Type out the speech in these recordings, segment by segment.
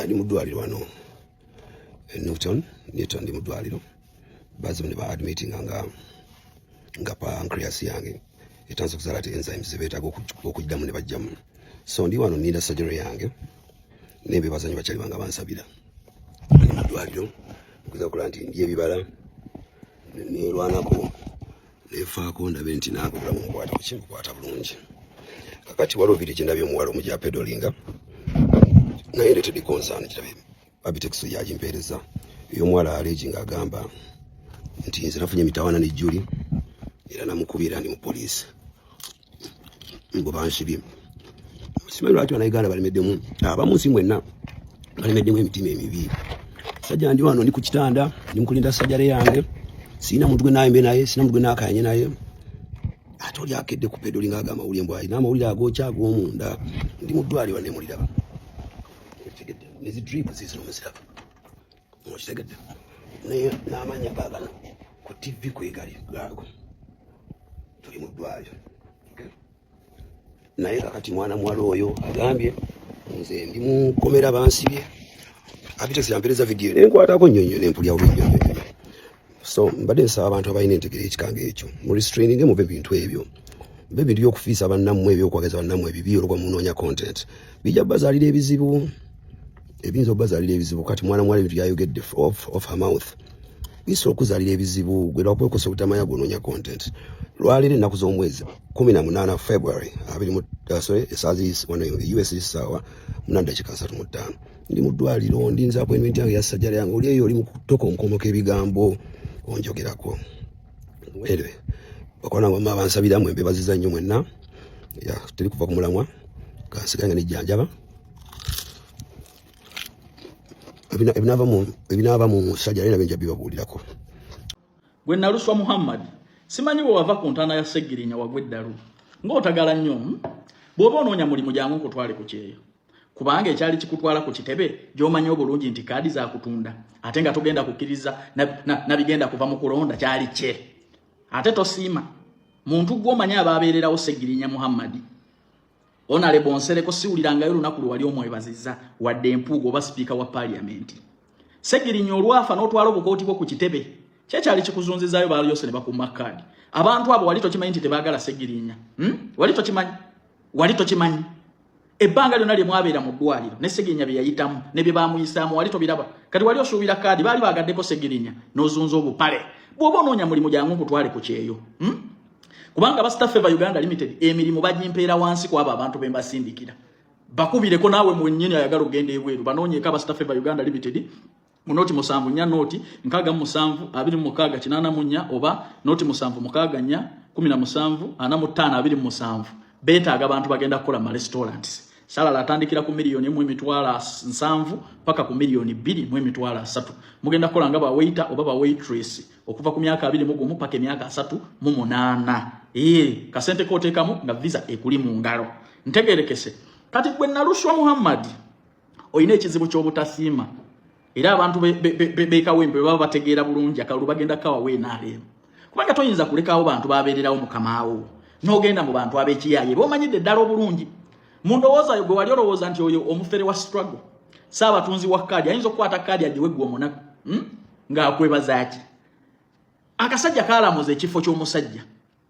ndi mudwaliro wano Newton ndi mudwaliro bazi ne ba admitting nga pancreas yange etanze kuzala ati enzymes zibetaga okujjamu ne bajjamu so ndi wano ninda surgery yange nembe bazanyi bachali banga bansabira ndi mudwaliro kuza kula nti ndiye bibala ne lwanako lefaako ndabe nti nako bulamu nkwata kukintu kwata bulungi kakati walo vile chendabye muwalo mujja pedolinga naye letedi concern kitabe Abitex yaji mpereza iyo mwala aleji nga agamba nti nze nafunye mitawana ne Juli era namukubira ndi mu police ngo banshibye simanyi lwaki banayiganda balemeddemu abamu si mwenna balemeddemu emitima emibi sajja ndi wano ndi ku kitanda ndi mukulinda sajjale yange sina muntu gwe nayimbe naye sina muntu gwe nakanye naye atoli akedde ku pedolinga agamba uli embwa ina amawulire agokya ag'omunda ndi mu ddwaliro ne muliraba nezi drip zizino muziraba mukitegedde naye n'amanya gaagano ku TV kwegali gaago tuli mu ddwaliro naye kakati mwana muwala oyo agambye nze ndi mukomera bansibye Abitex yampereza video nenkwatako nnyonnyo nempulya olunnyonnyo so mbadde nsaba abantu abalina entegera ekikange ekyo mu restraining mu bintu ebyo bintu by'okufiisa bannammwe ebyokwageza bannammwe ebibi olwo munoonya content bijja bazaalira ebizibu ebinzo bazaalira ebizibu kati mwana mwala ebintu yayogedde off her mouth bisobola okuzaalira ebizibu gwe lwakwekosa obutamanya gonoonya content lwaleero ennaku z'omwezi 18 February esaazi wano US sawa 8:35 ndi mu ddwaliro ndinza appointment yange ya sajjala yange oli eyo oli mu kutoka omukomoka ebigambo onjogerako wewe bakona ngoma bansabira mwembe baziza nnyo mwenna ya tuli kuva ku mulamwa kansiganga ne jjanjaba ebinava mu sajjala era benja bibabulirako gwe Naluswa Muhammad simanyi bwe wava ku ntana ya Segirinya wagweddalu ng'otagala nnyo bw'oba onoonya mulimu jangu nkutwale ku kyeyo kubanga ekyali kikutwala ku kitebe gy'omanyi obulungi nti kaadi za kutunda ate nga togenda kukkiriza nabigenda kuva mu kulonda kyali kye ate tosiima muntu gw'omanyi abaabeererawo Segirinya Muhammad onale bonsereko siwulirangayo lunaku lwe wali omwebazizza wadde empuuga oba sipiika wa paaliyamenti Segirinya olwafa n'otwala obukooti bwo ku kitebe kyekyali kikuzunzizaayo baalyose ne bakuuma kaadi abantu abo wali tokimanyi nti tebaagala Segirinya wali tokimanyi ebbanga lyonna lye mwabeera mu ddwaliro ne Segirinya bye yayitamu ne bye baamuyisaamu wali tobiraba kati wali osuubira kaadi baali baagaddeko Segirinya n'ozunza obupale bw'oba onoonya mulimu jangu nkutwale ku kyeyo kubanga ba Star Favour Uganda Limited emirimu bagimpeera wansi kwabo abantu be mbasindikira bakubireko naawe mwennyini ayagala ogenda ebweru banoonyeeko ba Star Favour Uganda Limited mu noti 7 nya noti 67 26 84 oba noti 7 6 17 45 betaaga abantu bagenda kukola mu restaurants salala atandikira ku milioni 1.7 paka ku milioni 2.3 mugenda kukola nga ba waiter oba ba waitress okuva ku myaka 21 paka emyaka 38 kasente koteekamu nga visa ekuli mu ngalo ntegerekese kati gwe Naluswa Muhammad oyina ekizibu ky'obutasiima era abantu bekawempe baba bategeera bulungi akalulu bagenda kawa weenaaleemu kubanga toyinza kulekawo bantu babeererawo mukamaawo n'ogenda mu bantu ab'ekiyaye b'omanyidde ddala obulungi mundowooza gwe wali olowooza nti oyo omufere wa struggle saabatunzi wa kaadi ayinza okukwata kaadi agiwe gwe omunaku ng'akwebazaaki akasajja kaalamuza ekifo ky'omusajja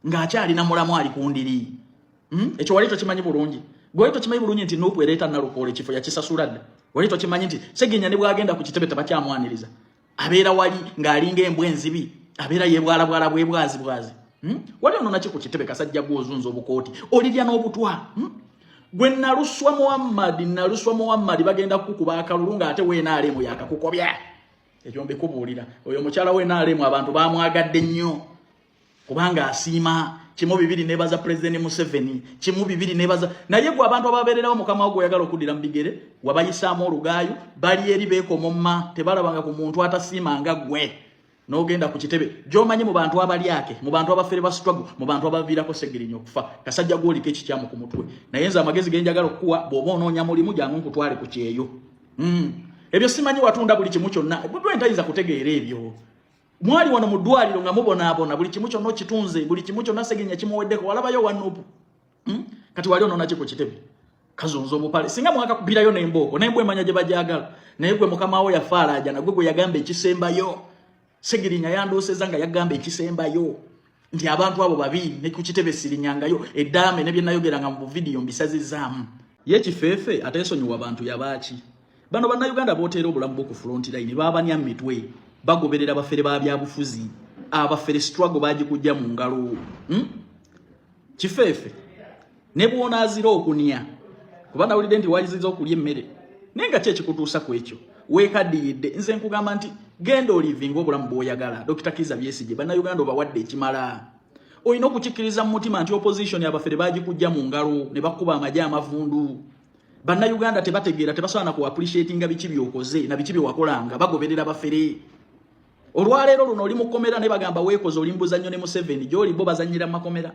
ng'akyalina mulamu ali ku ndiri ekyo wali tokimanyi bulungi gwe wali tokimanyi bulungi nti Nuupu ereeta Nalukoola ekifo yakisasula dda wali tokimanyi nti Segirinya ne bw'agenda ku kitebe tebakyamwaniriza abeera wali ng'alinga embwa enzibi abeera yebwalabwala bwebwazi wali ono naki ku kitebe kasajja gw'ozunza obukooti olirya n'obutwa gwe Naluswa Muhammad bagenda kukuba akalulu ng'ate weenaaleemu yakakukobya ekyo mbikubuulira oyo mukyala weenaaleemu abantu baamwagadde nnyo kubanga asiima kimu bibiri nebaza President Museveni kimu bibiri nebaza naye gwe abantu ababeererawo mukama gwo oyagala okuddira mu bigere wabayisaamu olugaayo bali eri beekomomma tebalabanga ku muntu atasiimanga gwe n'ogenda ku kitebe gy'omanyi mu bantu abalyake mu bantu abafere ba struggle mu bantu abaviirako Segirinya okufa kasajja gw'oliko ekikyamu ku mutwe naye nze amagezi ge njagala okuwa bw'oba onoonya mulimu jangu nkutwale ku kyeyo ebyo simanyi watunda buli kimu kyonna gwe ntayinza kutegeera ebyo mwali wano mu ddwaliro nga mubonaabona buli kimu kyonna kitunze buli kimu kyonna Segirinya kimuweddeko walabayo wa Nuupu kati wali onoona ki ku kitebe kazonzo bupale singa mwaka kupirayo n'emboko n'embwe manya gye bajagala naye gwe mukama wo yafaala ajana gwe yagamba ekisembayo Segirinya yandoseza nga yagamba ekisembayo nti abantu abo babiri ne kukitebe sirinyangayo edame ne byenayogeranga mu video mbisazizaamu ye kifeefe atesonyiwa abantu yabaaki bano bannayuganda bootera obulamu bw'oku front line baabanya mitwe bagoberera abafere ba byabufuzi abafere struggle bagikujja mu ngalo kifeefe ne bwona azira okunia kuba nawulidde nti wayiziza okulya emmere naye nga kyekikutuusa ku ekyo weekadiyidde nze nkugamba nti genda olivinga obulamu bw'oyagala Dr. Kizza Besigye bannayuganda obawadde ekimala olina okukikkiriza mu mutima nti opposition abafere bagikujja mu ngalo ne bakuba amagye amavundu bannayuganda tebategeera tebasobola ku appreciatinga biki byokoze na biki byewakolanga bagoberera abafere olwaleero luno oli mukomera ne bagamba weekoze oli mbuzannyo ne Museveni gy'oli bo bazannyira mu makomera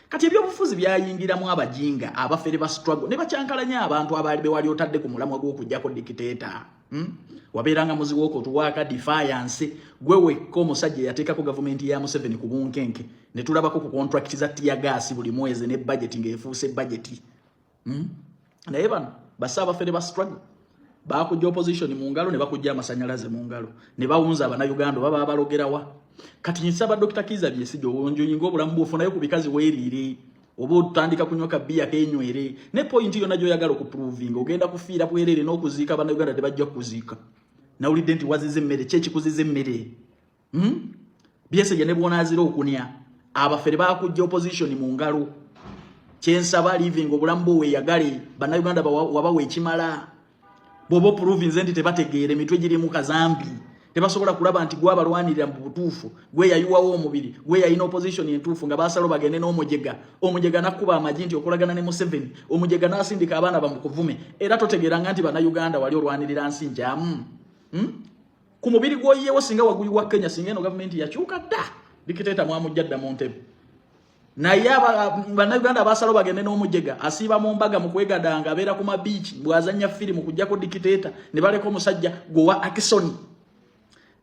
kati ebyobufuzi byayingiramu abajinga abafere ba struggle ne bakyankalanya abantu abaali bewali otadde ku mulamwa gw'okujjako dictator wabeeranga muzi w'okutuwaaka defiance gwewe ko omusajja yateekako gavumenti ya Museveni ku bunkenke ne tulabako ku contract za tiagasi buli mwezi ne budget ng'efuuse budget naye bano basaabafere ba struggle bakujja opposition mu ngalo ne bakujja amasanyalaze mu ngalo ne bawunza abannayuganda baba abalogerawa kati nsaba Dr. Kizza Besigye onjoyinga obulamu bw'ofunayo ku bikazi weeriire oba otandika kunyoka bbiya kenywere ne point yonna gy'oyagala okuprovinga ogenda kufiira bwerere n'okuziika abannayuganda tebajja kuziika nawulidde nti wazize emmere kyekikuziza emmere Besigye ne bwonaazira okunya abafere bakujja opposition mu ngalo kyensaba living obulamu bwo weeyagale bannayuganda wabawa ekimala bobo province nti tebategeere emitwe giri mu kazambi tebasobola kulaba nti gwe abalwanirira mu butuufu gwe yayuwawo omubiri gwe yayina opposition entuufu nga basalo bagende n'omujega nakkuba amagi nti okolagana ne Museveni omujega n'asindika abaana bamukuvume era totegeeranga nti bannayuganda wali olwanirira nsi njamu ku mubiri gw'oyiyewo singa waguli wa Kenya singa eno gavumenti yakyuka dda dikiteeta mwamujjadda mu ntebe naye bannayuganda basalo bagende n'omujega asiiba mu mbaga mu kwegadanga abeera ku mabiici bw'azannya firimu kujjako dikiteeta ne baleka omusajja gwowa Akisoni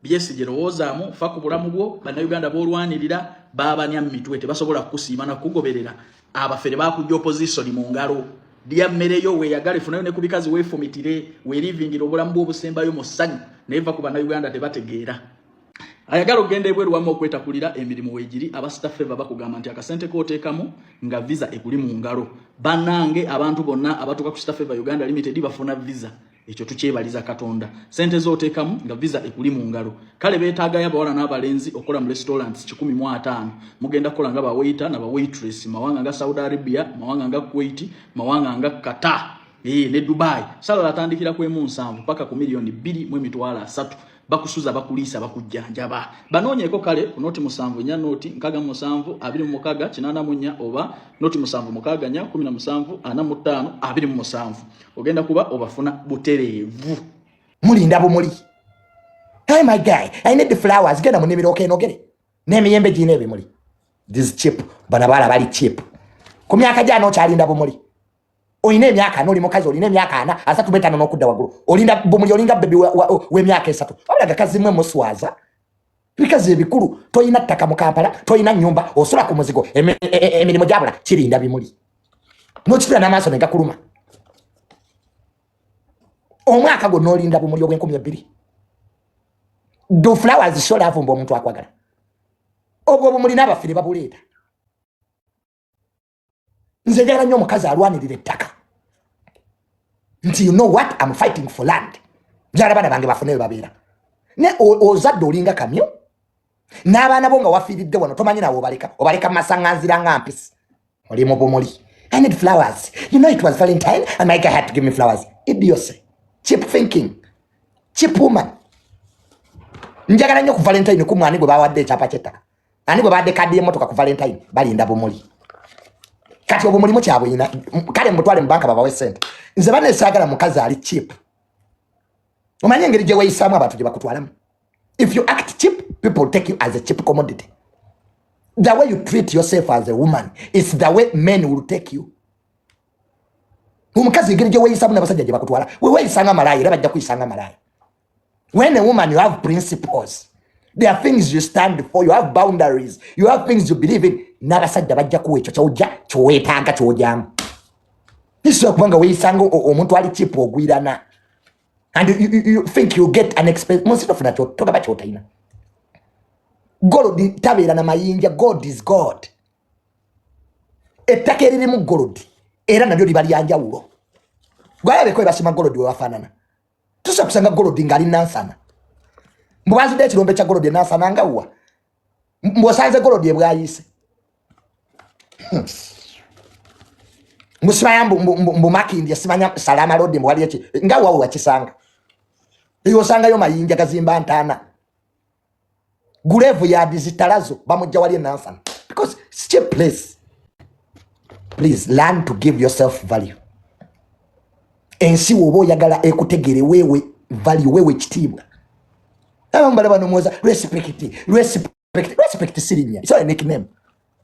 Besigye rowoozaamu fa ku bulamu bwo bannayuganda b'olwanirira baabanya mu mitwe tebasobola kukusiima na kugoberera abafere bakujja opposition mu ngalo lya mmereyo weeyagale funayo ne ku bikazi weefumitire weerivingira obulamu bw'obusembayo mu ssanyu naye va ku bannayuganda tebategeera ayagala ogenda ebweru wamu okwetakulira emirimu weegiri abastafeva bakugamba nti akasente kooteekamu nga visa ekuli mu ngalo bannange abantu bonna abatuuka ku Stafeva Uganda Limited bafuna visa ekyo tukyebaliza Katonda sente zooteekamu nga visa ekuli mu ngalo kale beetaagayo abawala n'abalenzi okola mu restaurants 150 mugenda kukola nga bawaiter na bawaitress mawanga nga Saudi Arabia mawanga nga Kuwait mawanga nga Qatar ne Dubai sala latandikira ku 7 paka ku milioni 2.3 bakusuza bakulisa bakujjanjaba banoonyeeko kale ku noti 7 nya noti nkaga 7 26 84 oba noti 7 mukaga nya 17 45 27 ogenda kuba obafuna butereevu mulinda bumuli. Hey my guy, I need the flowers. Genda munimiro okenogere n'emiyembe gine ebimuli. This cheap banabala bali cheap ku myaka gyano kyalinda bumuli. Oyina emyaka n'oli mukazi olina emyaka 4 asatu betano n'okudda waggulu olinda bumuli olinga bebi w'emyaka 3 wabulaga kazimwe muswaza bikazi ebikulu toyina ttaka mu Kampala toyina nnyumba osula ku muzigo emirimu gyabula kirinda bimuli n'okipira n'amaaso ne gakuluma omwaka gwo n'olinda bumuli obw'2,000 do flowers show love mbo omuntu akwagala obwo bumuli n'abafire babuleeta nze njagala nnyo omukazi alwanirira ettaka nti you know what I'm fighting for land njagala baana bange bafuneyo babeera ne ozadde olinga kamyo n'abaana bo nga wafiiridde wano tomanyi nawe obaleka masaŋŋanzira nga mpisi oli mu bumuli. I need flowers. You know it was Valentine and my guy had to give me flowers. Idiocy. Cheap thinking. Cheap woman. Njagala nnyo ku Valentine ku mwani gwe bawadde ekyapa ky'ettaka ani gwe badde kadi y'emmotoka ku Valentine balinda bumuli kati obumuli mukyabwe ina kale mutwale mu banka babawe sente nze banesaagala mukazi ali cheap omanye engeri gye weeyisaamu abantu gye bakutwalamu. If you act cheap people take you as a cheap commodity. The way you treat yourself as a woman is the way men will take you. Omukazi engeri gye weeyisaamu n'abasajja gye bakutwala weeyisanga malaya era bajja kuyisanga malaya. When a woman, you have principles. There are things you stand for. You have boundaries. You have things you believe in. Nabasajja bajja kuwa ekyo ky'ojja ky'oweetaaga ky'ojjamu. Iso kubanga weisanga omuntu ali cheap ogwirana. And you think you get an expense. Most of that talk about chotaina. God tabera na mayinja. God is God. Etakeri mu God. Era nabyo libali yanja ulo. Gwaya beko basima God wafanana. Tusa kusanga God ngali nansana. Mbazu de chirombe cha God nansana ngawa. Mbosanze God yebwayise. Musima mbumaki ndiye simanya salama road mbwali yachi. Ngawa wachisanga. Iyo sanga yo mayinja kazimba ntana. Gurevu ya dizitalazo bamujja wali nansana. Because it's cheap place. Please learn to give yourself value. Ensi wobo yagala ekutegere wewe value wewe chitibwa. Mbale bano mwoza respect sirinya. It's a nickname.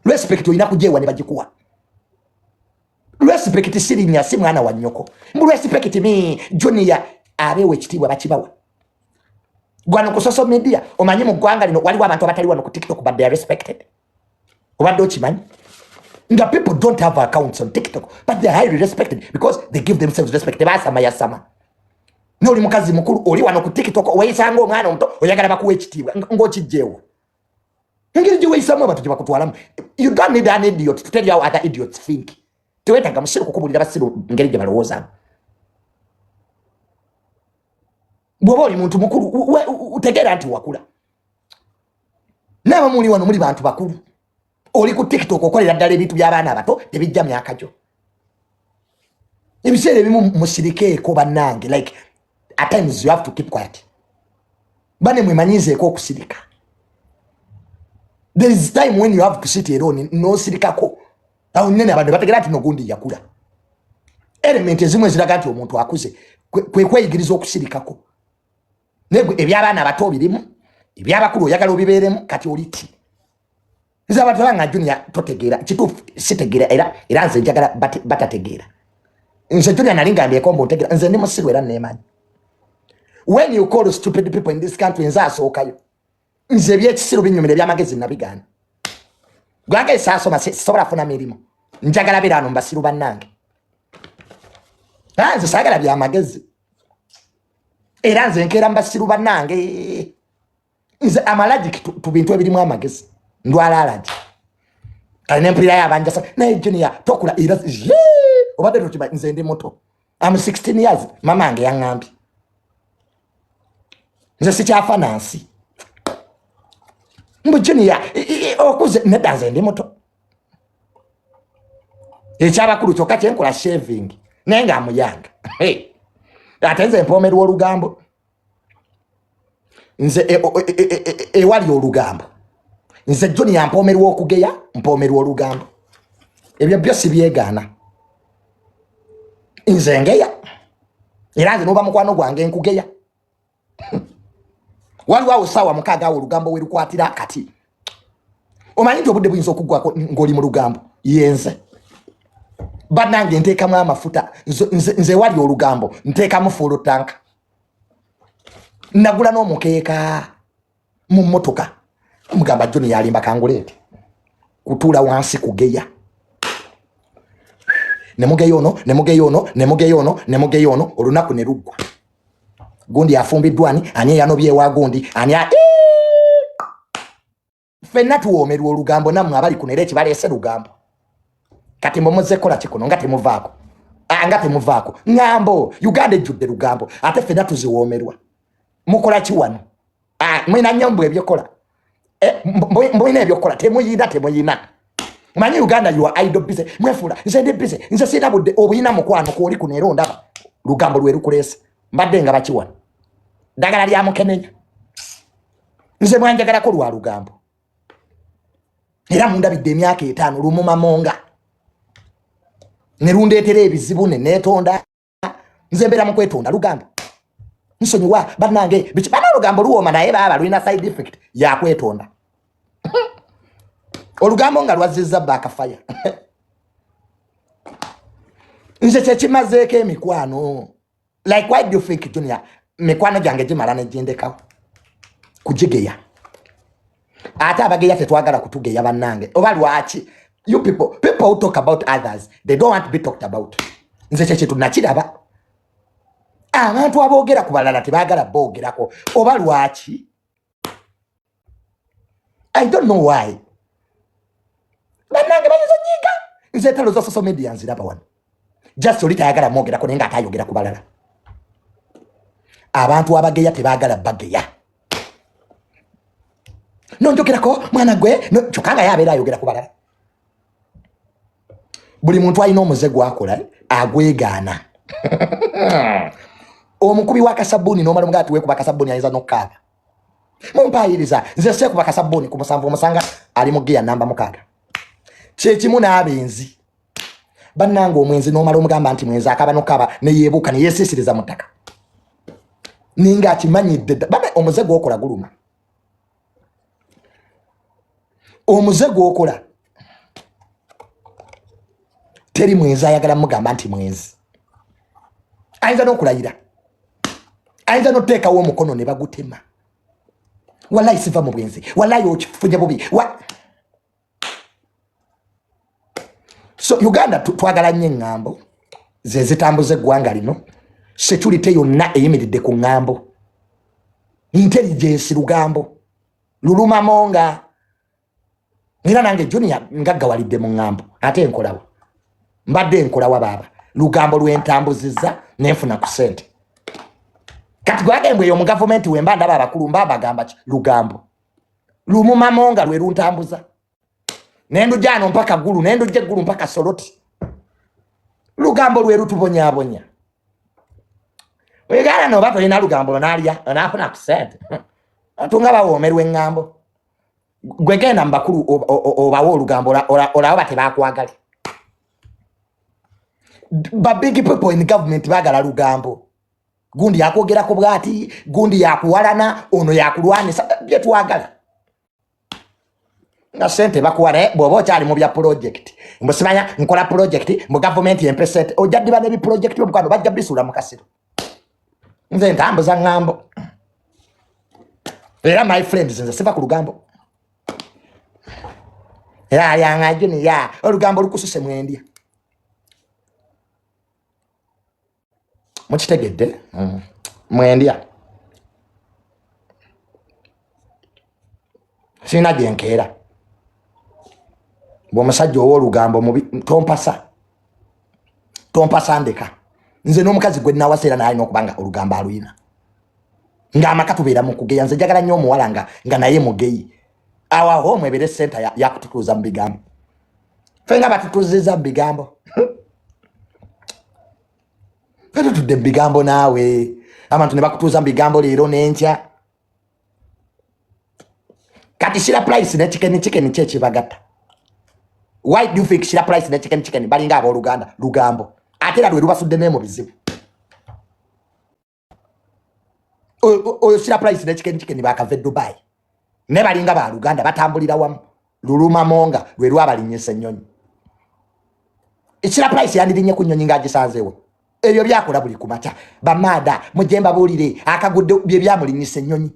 Respect oyina kujewa ne bagikuwa. Respect sirinya si mwana wa nyoko. Respect mi junior abewe chitibwa bachibawa. Gwano ku social media omanyi mu gwanga lino wali abantu abatali wano ku TikTok but they are respected. Obadde okimanyi? The people don't have accounts on TikTok, but they're highly respected because they give themselves respect. Basama ya sama. Noli mukazi mukuru oli wano ku TikTok oyisanga omwana omuto oyagala bakuwe ekitibwa ngokijewo. Ngiri jiwe isama abantu jiba kutwalamu. You don't need an idiot to tell you how other idiots think. Tuwetanga musiro kukubulira basiru ngeri je balowooza. Bwoba oli muntu mukuru utegera nti wakula. Naba muli wano muli bantu bakulu. Oli ku TikTok okolera ddala ebintu by'abaana abato tebijja myaka gyo. Ebiseera ebimu musirikeeko bannange, like at times you have to keep quiet. Bane mwemanyizeeko okusirika. There is time when you have to sit alone n'osirikako. Awo nene abantu bategera nti nogundi yakula. Element ezimu eziraga nti omuntu akuze kwe kweyigiriza okusirikako. Nego eby'abaana abato birimu, eby'abakulu oyagala obibeeremu kati oliti. Nze abantu banga junior totegera kitufu sitegera era nze njagala batategera. Nze junior nalinga ndekombo ntegera nze ndi musiru era nemanyi. When you call stupid people in this country nze asookayo. Nze byekisiru binyumire byamagezi nabigana. Gwange sasoma sobola funa mirimu. Njagala birano mbasiru bannange. Nze sagala byamagezi. Era nze nkera mbasiru bannange. Nze amalagik tu bintu ebirimu amagezi. Ndwala alaji. Kane mpira yabanja sa na junior tokula era obade rotiba nze ndi moto. I'm 16 years mama ange yangambi. Nze sikyafa nansi. Mbu junior okuze nedanze ndi moto. Ekyabakulu kyokka kyenkola shaving nenga amuyanga. Atenze mpomerwa olugambo. Nze ewali olugambo. Nze Johnny yampomerwa okugeya mpomerwa olugambo. Ebyo byose byegana. Nze ngeya. Era nze noba mukwano gwange nkugeya. Waliwo awo sawa mukaga awo olugambo werukwatira akati. Omanyi nti obudde buyinza okuggwako ng'oli mu lugambo yenze. Bannange nteekamu amafuta nze wali olugambo nteekamu full tank. Nagula n'omukeeka mu mmotoka. Mugamba Johnny yalimba kangulete. Kutula wansi kugeya. Nemugeyono olunaku ne luggwa. Gundi afumbiddwani ani yanobye wa gundi ani Fenna tuwomerwa olugambo nammwe abali kunera ekibaleese lugambo. Kati mumuze kola kikono nga temuvaako. Nga temuvaako. Ngambo Uganda ejjudde lugambo ate fenna tuziwomerwa. Mukola ki wano? Mwina nyombo ebyokola. Mboine ebyokola temuyina. Manyi Uganda you are idle busy. Mwefula nze ndi busy. Nze sina budde obuyina mukwano ko oli kunera ndaba. Lugambo lwe lukulese. Mbadde nga bakiwa. Dagala lya mukenenya. Nze mwanjagala ko lwa lugambo. Era mundabidde emyaka 5 lumuma monga. Ne rundeetera ebizibu ne neetonda. Nze mbeera mu kwetonda lugambo. Nsonyiwa bannange bana lugambo luwoma naye baba lulina side effect ya kwetonda. Olugambo nga lwazizza backfire. Nze kyekimazeeko emikwano. Like why do you think Junior mikwano gyange gimala ne jindekawo kujigeya. Ate abageya tetwagala kutugeya bannange. Oba lwaki? You people who talk about others, they don't want to be talked about. nze kye tunakiraba abantu aboogera ku balala tebaagala boogerako oba lwaki I don't know why bannange bayinza nyiga nze entalo za social media nziraba wano just oli tayagala mwogerako naye nga atayogera ku balala abantu abageya tebaagala bageya nonjogerako mwana gwe kyokka nga yabeera ayogera ku balala buli muntu alina omuze gwakola agwegaana omukubi wa kasabuni n'omala omugaa tiweekuba kasabuni ayinza n'okkaaba mumpayiriza nze seekuba kasabuni ku musanvu omusanga ali mu giya namba 6 kyekimu n'abenzi bannanga omwenzi n'omala omugamba nti mwenzi akaaba n'okkaaba ne yeebuuka ne yeesiisiriza mu ttaka ninga akimanyidde bana omuze gwokola guluma omuze gwokola teri mwenzi ayagala mugamba nti mwenzi ayinza n'okulayira ayinza n'oteekawo omukono ne bagutema wallahi siva mu bwenzi wallahi okifunye bubi so Uganda twagala nnyo eŋŋambo ze zitambuza eggwanga lino security yonna eyimiridde ku ŋŋambo intelligence lugambo luluma monga era nange junior ngaggawalidde mu ŋŋambo ate enkolawa mbadde enkolawa baaba lugambo lwentambuzizza nenfuna ku ssente kati gwagembwe eyo mu gavumenti wemba ndaba abakulu mbabagamba ki lugambo lumumamonga lwe luntambuza nendujano mpaka gulu nenduje gulu mpaka soloti lugambo lwe lutubonyabonya wegala no bato ina lugambo nalya anafuna ku ssente atunga bawomerwe eŋŋambo gwegenda mbakulu obawo olugambo olabo batebakwagala ba big people in government bagala lugambo gundi yakwogerako bwati gundi yakuwalana ono yakulwanisa byetwagala nga sente bakuwale bwoba okyali mu bya project mbusimanya nkola project mu government empesete ojaddiba nebi project omukano bajja bisula mu kasiro nze ntambuza ŋŋambo era my friends nze siva ku lugambo era yangajuni ya olugambo lukususe mwendya mukitegedde mwendya sina gyenkeera bw'omusajja ow'olugambo mubi tompasa ndeka nze n'omukazi gwe nawasa era naalina okuba nga olugambo aluyina ng'amaka tubeera mu kugeya nze njagala nnyo omuwala nga naye mugeyi awaho omwebere senta yakututuuza mu bigambo fe nga batutuuziza mu bigambo tutudde mu bigambo naawe abantu ne bakutuuza mu bigambo leero n'enkya kati shira price ne chicken kyekibagatta why do you think shira price ne chicken balinga abooluganda lugambo ate era lwe lubasudde ne mu bizibu oyo shira price ne chicken bakave Dubai ne balinga ba Luganda batambulira wamu luluma monga lwe lwabalinyesa ennyonyi shira price yandirinye ku nnyonyi ngagisanzeewo ebyo byakola buli kumaca bamada mujemba bulire akagudde bye byamulinyisa ennyonyi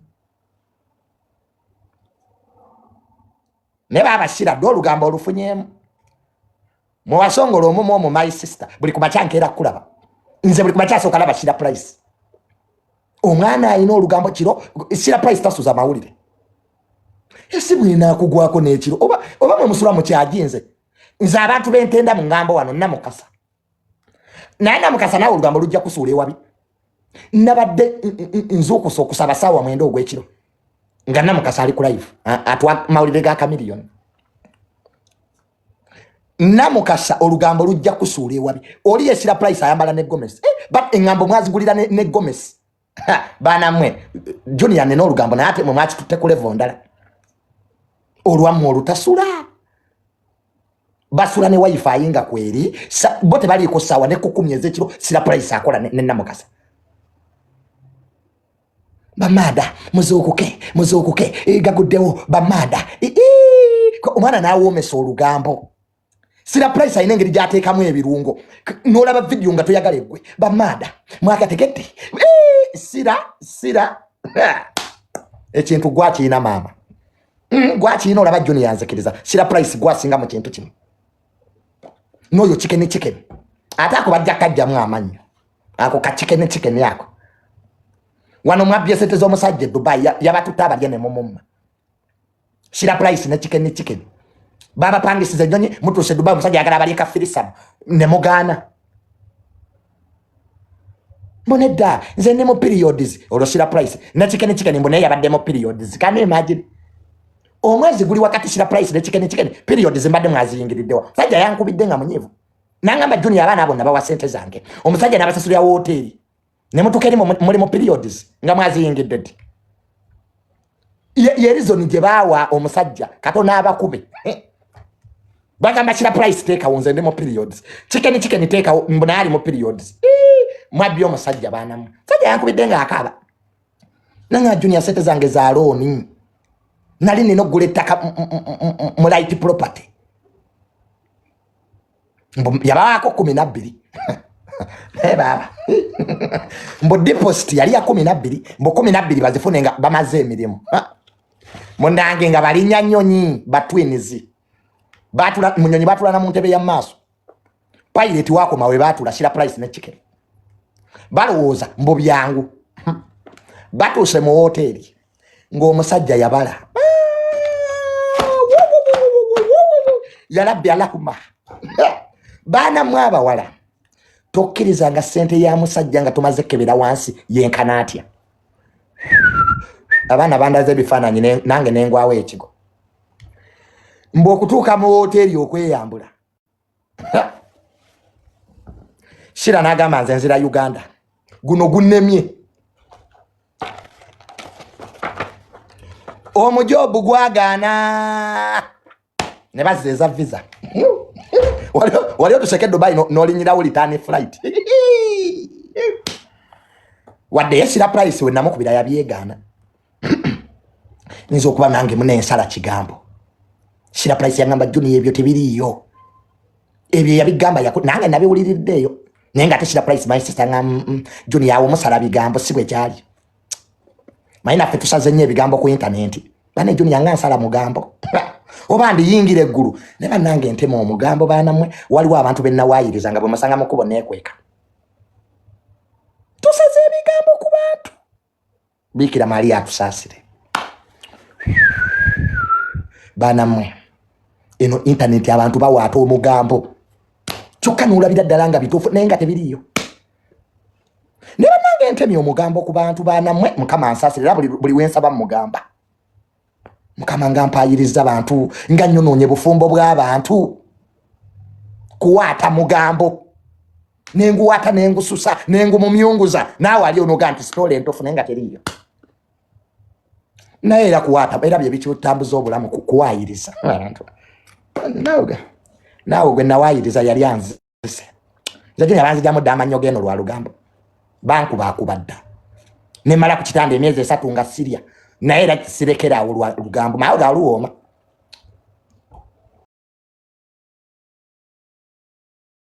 ne baba shira do lugambo olufunyemu mu wasongolo omumu omu my sister buli kumaca nkeera kulaba nze buli kumaca soka laba shira price omwana ayina olugambo kiro shira price tasuza mawulire esimu inaakugwako n'ekiro oba mwe musula mu kyajinze nze abantu bentenda mu ŋŋambo wano namukasa naye namukasa naawe olugambo lujja kusuula ewabi nabadde nzuukusa okusaba saawa 9 ogw'ekiro nga namukasa ali ku live atwa mawulire ga kamiliyoni namukasa olugambo lujja kusuula ewabi oli yesira price ayambala ne gomesi but eŋŋambo mwazigulira ne gomesi banamwe junior nena olugambo naye ate mwe mwakitutte ku level ndala olwamu olutasula basula ne wifi nga kweri bo tebaliiko ssaawa ne kukumya ez'ekiro sira price akola ne namukasa bamada muzuukuke gaguddewo bamada omwana naawomesa olugambo sira price ayina engeri gyateekamu ebirungo n'olaba vidiyo nga toyagala eggwe bamada mwakategedde sira ekintu gwakiyina maama gwakiyina olaba joni yanzikiriza sira price gwasinga mu kintu kino n'oyo chicken atako bajja kajjamu amanyo ako chicken yako wano mwabye sente zo musajja Dubai yabatuta abalye ne mumumma shira price ne chicken baba pangisize nyonyi mutuse Dubai musajja yagala bali ka filisam ne mugana moneda nze ne mo periods olo shira price ne chicken mbone yabadde mo periods can you imagine omwezi guli wakati shira price ne chicken periods mbadde mwaziyingiriddewa sajja yankubidde nga munyevu nangamba junior abana abo nabawa sente zange omusajja nabasasulya hoteli ne mutukeri muri mo periods nga mwaziyingidde ye reason je bawa omusajja katona abakube bagamba shira price take awonze ndemo periods chicken take mbona ali mo periods mwabyo omusajja bana mu sajja yankubidenga akaba nanga junior sente zange za loan nali nino guletaka mu light property yabako 12 baba mbo deposit yali ya 12 mbo 12 bazifunenga bamaze emirimu mundange nga balinya nyonyi batwinizi batula munyonyi batula na muntebe ya maso pilot wako mawe batula shira price ne chicken balowooza mbo byangu batuse mu hoteli ng'omusajja yabala yalabbi alahuma bana mwaba wala tokkiriza nga sente ya musajja nga tumaze kebera wansi yenkana atya abana bandaze bifaananyi nange nengwawo ekigo mbo okutuuka mu hoteli okweyambula shira n'agamba nze nzira Uganda guno gunnemye omujobu gwagaana ne bazeza visa wali otusheke Dubai n'olinyira return flight wadde yesira price we namukubira yabyegaana nizo kuba nange mune ensala kigambo shira price yangamba juni ebyo tebiriyo ebyo yabigamba nange nabiwuliriddeyo nenga teshira price my sister ngam juni yawo musala bigambo sibwe cyali maina fetusaze nye bigambo ku internet bane juni yanga nsala mugambo obandi yingire guru neba nange ntemo omugambo bana mwe waliwo abantu benna wayiriza nga bamasanga mukubo nekweka tusaze bigambo ku bantu bikira Maria atusasire bana mwe eno internet abantu bawato omugambo kyokka nulabira ddala nga bituufu nenga tebiriyo neba nange ntemi omugambo ku bantu bana mwe mukama ansasire buli wensaba mugamba mukama ngampayiriza abantu nga nnyononye bufumbo bw'abantu kuwata mugambo nenguwata nengususa nengumumyunguza naawe ali onoga nti story entofu nenga teriyo naye era kuwata era bye bikitambuza obulamu kuwayiriza abantu naawe gwe nawayiriza yali anzise nze abanzijamu dda amanyo geno lwa lugambo bankubakubadda nemala ku kitanda emyezi 3 nga Syria naye era sirekera awo lwa lugambo mawe galuwoma